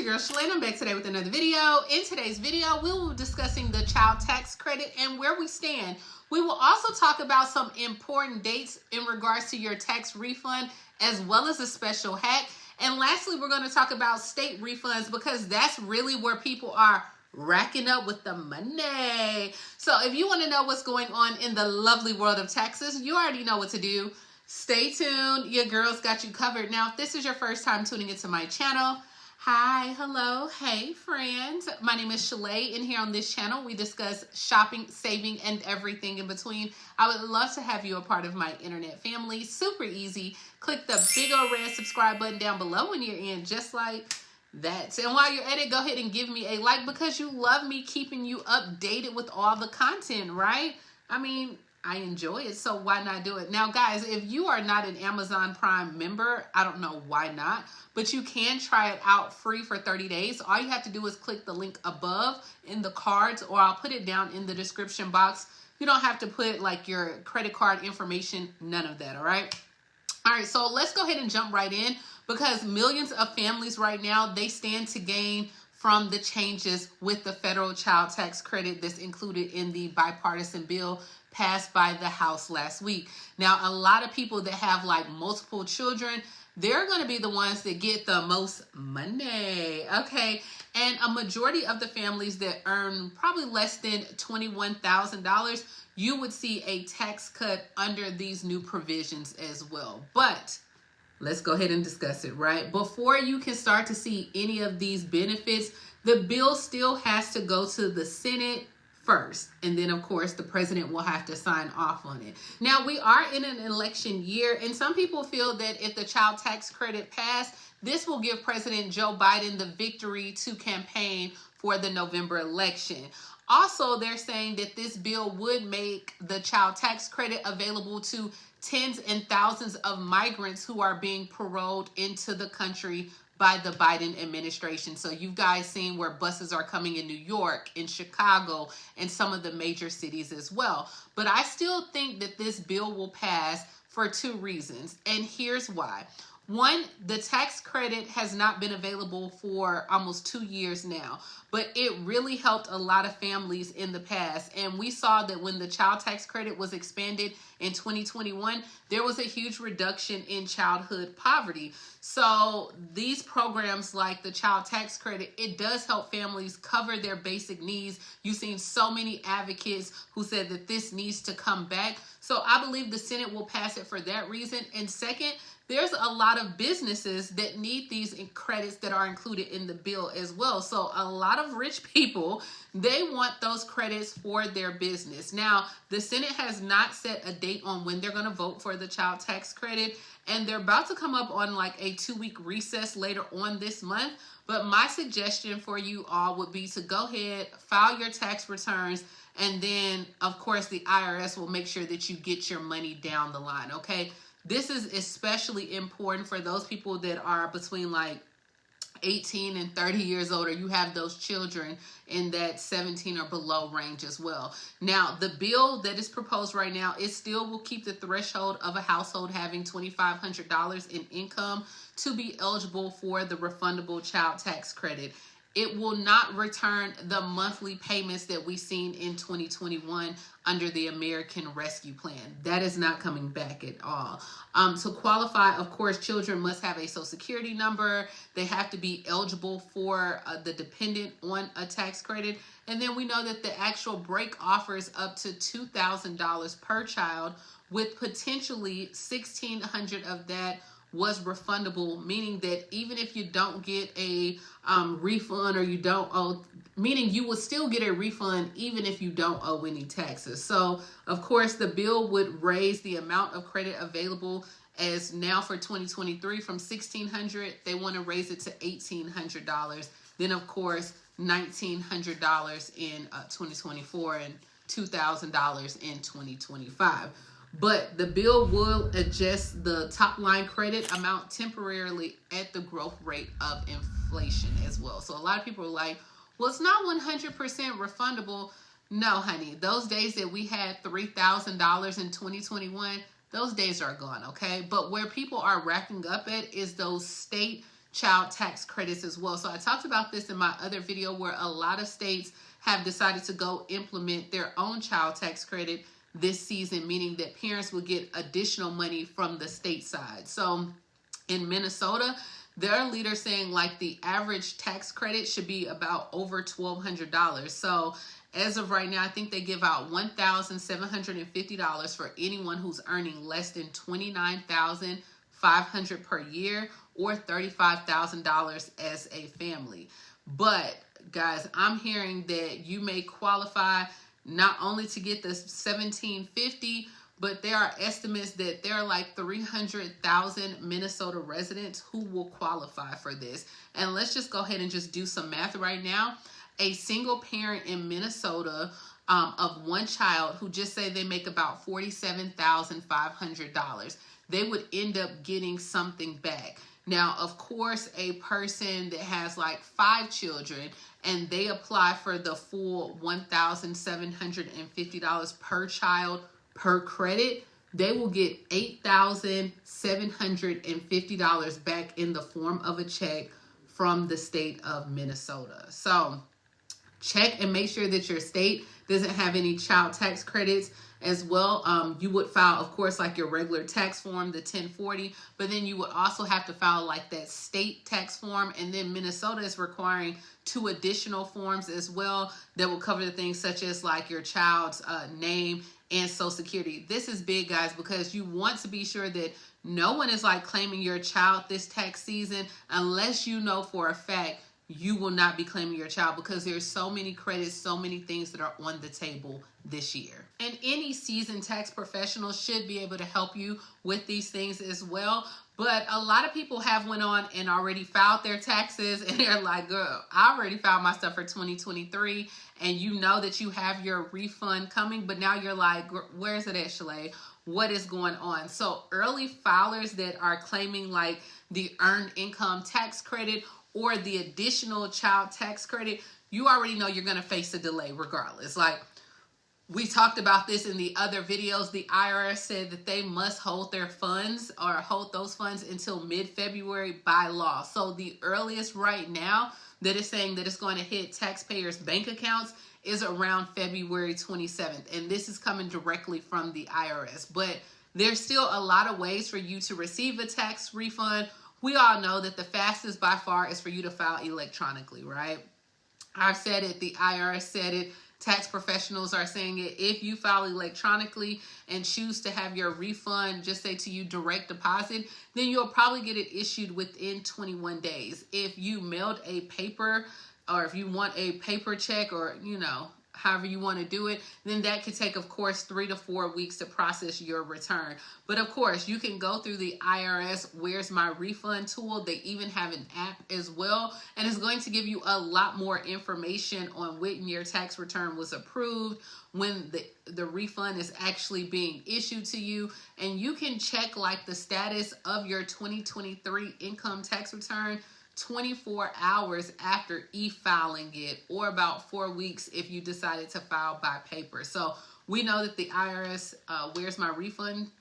your girl Shalae, and I'm back today with another video. In today's video, we will be discussing the child tax credit and where we stand. We will also talk about some important dates in regards to your tax refund, as well as a special hack. And lastly, we're going to talk about state refunds because that's really where people are racking up with the money. So if you want to know what's going on in the lovely world of taxes, you already know what to do. Stay tuned. Your girl's got you covered. Now, if this is your first time tuning into my channel, hi, hello, hey friends. My name is Shalae, and here on this channel, we discuss shopping, saving, and everything in between. I would love to have you a part of my internet family. Super easy. Click the big old red subscribe button down below when you're in, just like that. And while you're at it, go ahead and give me a like because you love me keeping you updated with all the content, right? I mean, I enjoy it, so why not do it? Now, guys, if you are not an Amazon Prime member, I don't know why not, but you can try it out free for 30 days. All you have to do is click the link above in the cards, or I'll put it down in the description box. You don't have to put like your credit card information, none of that, all right? All right, so let's go ahead and jump right in because millions of families right now, they stand to gain from the changes with the federal child tax credit that's included in the bipartisan bill passed by the House last week. Now, a lot of people that have like multiple children, they're going to be the ones that get the most money, okay? And a majority of the families that earn probably less than $21,000, you would see a tax cut under these new provisions as well. But let's go ahead and discuss it, right? Before you can start to see any of these benefits, the bill still has to go to the Senate first. And then, of course, the president will have to sign off on it. Now, we are in an election year, and some people feel that if the child tax credit passed, this will give President Joe Biden the victory to campaign for the November election. Also, they're saying that this bill would make the child tax credit available to tens and thousands of migrants who are being paroled into the country by the Biden administration. So you guys seen where buses are coming in New York, in Chicago, and some of the major cities as well. But I still think that this bill will pass for two reasons. And here's why. One, the tax credit has not been available for almost 2 years now, but it really helped a lot of families in the past. And we saw that when the child tax credit was expanded in 2021, there was a huge reduction in childhood poverty. So these programs like the child tax credit, it does help families cover their basic needs. You've seen so many advocates who said that this needs to come back. So I believe the Senate will pass it for that reason. And second, there's a lot of businesses that need these credits that are included in the bill as well. So a lot of rich people, they want those credits for their business. Now, the Senate has not set a date on when they're going to vote for the child tax credit, and they're about to come up on like a 2-week recess later on this month. But my suggestion for you all would be to go ahead, file your tax returns, and then, of course, the IRS will make sure that you get your money down the line, okay? This is especially important for those people that are between like 18 and 30 years old, or you have those children in that 17 or below range as well. Now, the bill that is proposed right now, it still will keep the threshold of a household having $2,500 in income to be eligible for the refundable child tax credit. It will not return the monthly payments that we've seen in 2021 under the American Rescue Plan. That is not coming back at all. To qualify, of course, children must have a Social Security number. They have to be eligible for the dependent on a tax credit. And then we know that the actual break offers up to $2,000 per child, with potentially $1,600 of that was refundable, meaning that even if you don't get a refund or you don't owe, meaning you will still get a refund even if you don't owe any taxes. So, of course, the bill would raise the amount of credit available as now for 2023 from $1,600, they want to raise it to $1,800. Then, of course, $1,900 in 2024 and $2,000 in 2025. But the bill will adjust the top line credit amount temporarily at the growth rate of inflation as well. So a lot of people are like, well, it's not 100% refundable. No, honey, those days that we had $3,000 in 2021, those days are gone, okay? But where people are racking up at is those state child tax credits as well. So I talked about this in my other video where a lot of states have decided to go implement their own child tax credit this season, meaning that parents will get additional money from the state side. So in Minnesota, their leader saying like the average tax credit should be about over $1,200. So as of right now, I think they give out $1,750 for anyone who's earning less than $29,500 per year or $35,000 as a family. But guys, I'm hearing that you may qualify not only to get the $1,750, but there are estimates that there are like 300,000 Minnesota residents who will qualify for this. And let's just go ahead and just do some math right now. A single parent in Minnesota of one child who just say they make about $47,500, they would end up getting something back. Now, of course, a person that has like 5 children and they apply for the full $1,750 per child per credit, they will get $8,750 back in the form of a check from the state of Minnesota. So check and make sure that your state doesn't have any child tax credits as well. You would file, of course, like your regular tax form, the 1040, but then you would also have to file like that state tax form. And then Minnesota is requiring 2 additional forms as well that will cover the things such as like your child's name and Social Security. This is big, guys, because you want to be sure that no one is like claiming your child this tax season unless you know for a fact you will not be claiming your child, because there's so many credits, so many things that are on the table this year. And any seasoned tax professional should be able to help you with these things as well. But a lot of people have went on and already filed their taxes and they're like, girl, I already filed my stuff for 2023, and you know that you have your refund coming, but now you're like, where's it at, Shalae? What is going on? So early filers that are claiming like the earned income tax credit or the additional child tax credit, you already know you're going to face a delay regardless. Like we talked about this in the other videos, the IRS said that they must hold their funds or hold those funds until mid-February by law. So the earliest right now that is saying that it's going to hit taxpayers' bank accounts is around February 27th. And this is coming directly from the IRS. But there's still a lot of ways for you to receive a tax refund. We all know that the fastest by far is for you to file electronically, right? I've said it, the IRS said it, tax professionals are saying it. If you file electronically and choose to have your refund, just say to you direct deposit, then you'll probably get it issued within 21 days. If you mailed a paper, or if you want a paper check, or, you know, however you want to do it, then that could take, of course, 3 to 4 weeks to process your return. But of course, you can go through the IRS Where's My Refund tool. They even have an app as well, and it's going to give you a lot more information on when your tax return was approved, when the refund is actually being issued to you, and you can check like the status of your 2023 income tax return 24 hours after e-filing it, or about 4 weeks if you decided to file by paper. So we know that the IRS Where's My Refund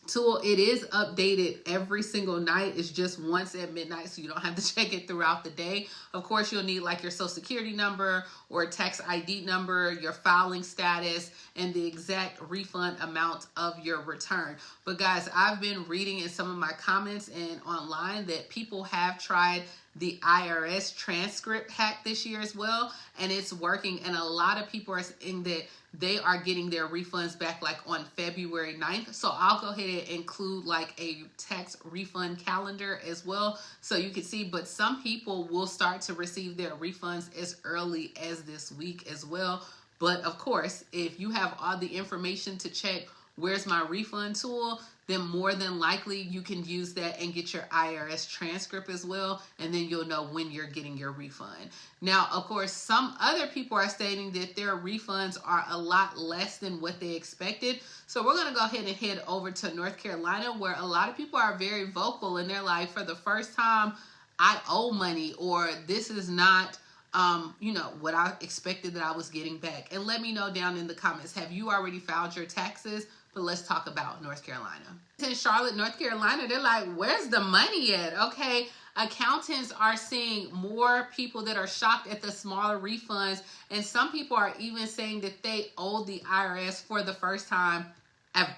tool, it is updated every single night. It's just once at midnight, so you don't have to check it throughout the day. Of course, you'll need like your Social Security number or tax ID number, your filing status, and the exact refund amount of your return. But guys, I've been reading in some of my comments and online that people have tried the IRS transcript hack this year as well, and it's working. And a lot of people are saying that they are getting their refunds back like on February 9th. So I'll go ahead and include like a tax refund calendar as well, so you can see. But some people will start to receive their refunds as early as this week as well. But of course, if you have all the information to check Where's My Refund tool, then more than likely you can use that and get your IRS transcript as well, and then you'll know when you're getting your refund. Now, of course, some other people are stating that their refunds are a lot less than what they expected. So we're going to go ahead and head over to North Carolina, where a lot of people are very vocal, and they're like, for the first time, I owe money, or this is not you know, what I expected that I was getting back. And let me know down in the comments, have you already filed your taxes? But let's talk about North Carolina. In Charlotte, North Carolina, they're like, where's the money at? Okay, accountants are seeing more people that are shocked at the smaller refunds. And some people are even saying that they owe the IRS for the first time ever,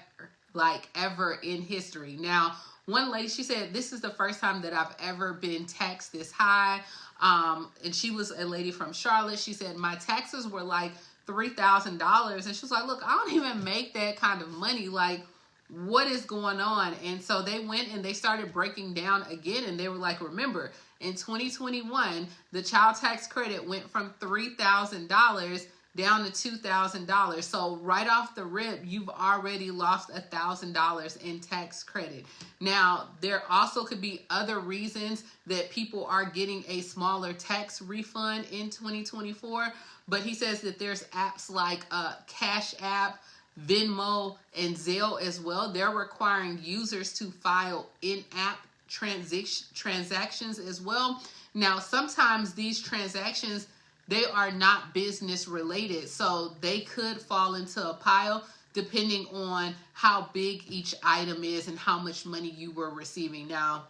like ever in history. Now, one lady, she said, this is the first time that I've ever been taxed this high. And she was a lady from Charlotte. She said, my taxes were like $3,000. And she was like, look, I don't even make that kind of money. Like, what is going on? And so they went and they started breaking down again. And they were like, remember, in 2021, the child tax credit went from $3,000 down to $2,000. So right off the rip, you've already lost $1,000 in tax credit. Now, there also could be other reasons that people are getting a smaller tax refund in 2024. But he says that there's apps like Cash App, Venmo, and Zelle as well. They're requiring users to file in-app transactions as well. Now, sometimes these transactions, they are not business related, so they could fall into a pile depending on how big each item is and how much money you were receiving. Now,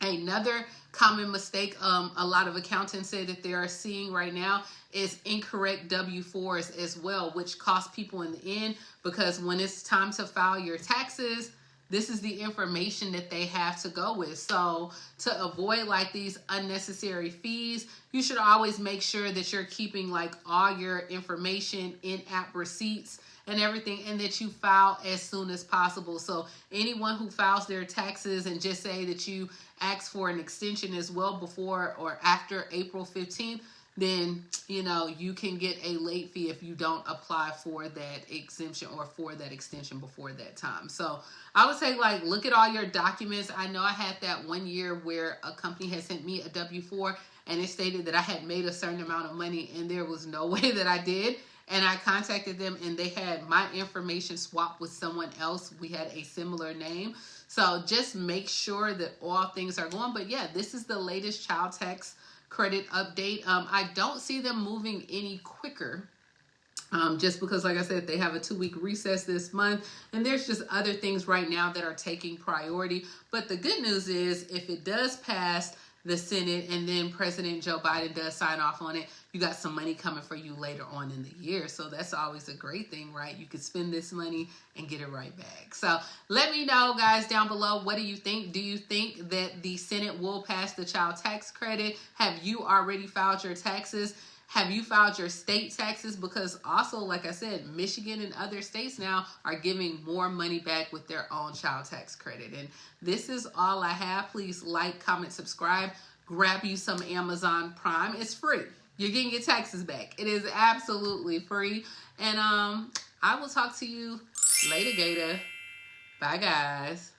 another common mistake a lot of accountants say that they are seeing right now is incorrect W-4s as well, which cost people in the end, because when it's time to file your taxes, this is the information that they have to go with. So to avoid like these unnecessary fees, you should always make sure that you're keeping like all your information in app receipts and everything, and that you file as soon as possible. So anyone who files their taxes and just say that you ask for an extension as well before or after April 15th, then, you know, you can get a late fee if you don't apply for that exemption or for that extension before that time. So I would say, like, look at all your documents. I know I had that one year where a company had sent me a W-4 and it stated that I had made a certain amount of money, and there was no way that I did. And I contacted them and they had my information swapped with someone else. We had a similar name. So just make sure that all things are going. But yeah, this is the latest child tax credit update. I don't see them moving any quicker, just because, like I said, they have a 2-week recess this month, and there's just other things right now that are taking priority. But the good news is, if it does pass the Senate and then President Joe Biden does sign off on it, you got some money coming for you later on in the year. So that's always a great thing, right? You could spend this money and get it right back. So let me know, guys, down below, what do you think? Do you think that the Senate will pass the child tax credit? Have you already filed your taxes? Have you filed your state taxes? Because also, like I said, Michigan and other states now are giving more money back with their own child tax credit. And this is all I have. Please like, comment, subscribe. Grab you some Amazon Prime. It's free. You're getting your taxes back. It is absolutely free. And I will talk to you later, Gator. Bye, guys.